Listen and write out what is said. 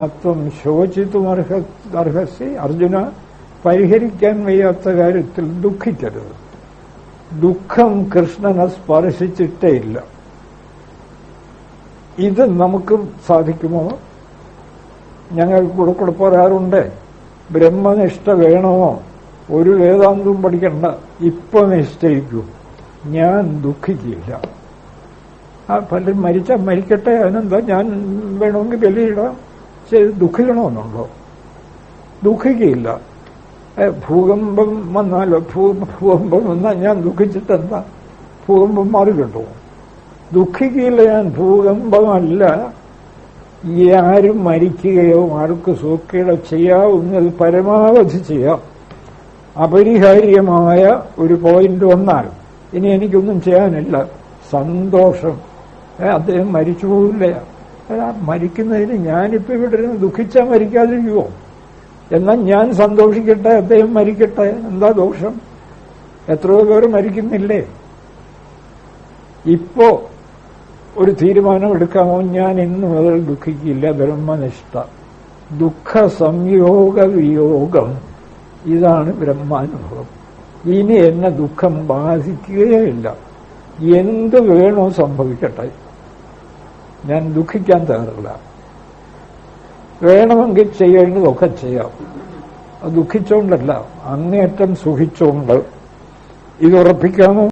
തത്വം ശോചിത്തുമർഹസി അർജുന, പരിഹരിക്കാൻ വയ്യാത്ത കാര്യത്തിൽ ദുഃഖിക്കരുത്. ദുഃഖം കൃഷ്ണനെ സ്പർശിച്ചിട്ടേ ഇല്ല. ഇത് നമുക്ക് സാധിക്കുമോ? ഞങ്ങൾ കൂടെ പറയാറുണ്ട്, ബ്രഹ്മനിഷ്ഠ വേണമോ? ഒരു വേദാന്തവും പഠിക്കണ്ട, ഇപ്പൊ നിശ്ചയിക്കൂ, ഞാൻ ദുഃഖിക്കില്ല. പലരും മരിച്ചാൽ മരിക്കട്ടെ, അതിനെന്താ, ഞാൻ വേണമെങ്കിൽ ബലിയിടാം, ദുഃഖിക്കണമെന്നുണ്ടോ? ദുഃഖിക്കില്ല. ഭൂകമ്പം വന്നാലോ, ഭൂകമ്പം വന്നാൽ ഞാൻ ദുഃഖിച്ചിട്ടെന്താ? ഭൂകമ്പം മാറി കിട്ടുമോ? ദുഃഖിക്കില്ല ഞാൻ. ഭൂകമ്പമല്ല, ആരും മരിക്കുകയോ ആർക്ക് സൂക്കേടോ ചെയ്യാവുന്നത് പരമാവധി ചെയ്യാം. അപരിഹാര്യമായ ഒരു പോയിന്റ് വന്നാൽ ഇനി എനിക്കൊന്നും ചെയ്യാനില്ല, സന്തോഷം. അദ്ദേഹം മരിച്ചു പോകില്ല. മരിക്കുന്നതിന് ഞാനിപ്പോ ഇവിടെ ഇരുന്ന് ദുഃഖിച്ചാൽ മരിക്കാതിരിക്കുമോ? എന്നാൽ ഞാൻ സന്തോഷിക്കട്ടെ, അദ്ദേഹം മരിക്കട്ടെ, എന്താ ദോഷം? എത്രയോ പേർ മരിക്കുന്നില്ലേ? ഇപ്പോ ഒരു തീരുമാനം എടുക്കാമോ? ഞാൻ ഇന്നു മുതൽ ദുഃഖിക്കില്ല, ബ്രഹ്മനിഷ്ഠ. ദുഃഖ സംയോഗ വിയോഗം, ഇതാണ് ബ്രഹ്മാനുഭവം. ഇനി എന്നെ ദുഃഖം ബാധിക്കുകയില്ല. എന്ത് വേണോ സംഭവിക്കട്ടെ, ഞാൻ ദുഃഖിക്കാൻ തയ്യാറില്ല. വേണമെങ്കിൽ ചെയ്യേണ്ടതൊക്കെ ചെയ്യാം. ദുഃഖിച്ചോണ്ടല്ല, അങ്ങേയറ്റം സുഖിച്ചോണ്ട്. ഇത് ഉറപ്പിക്കാമോ?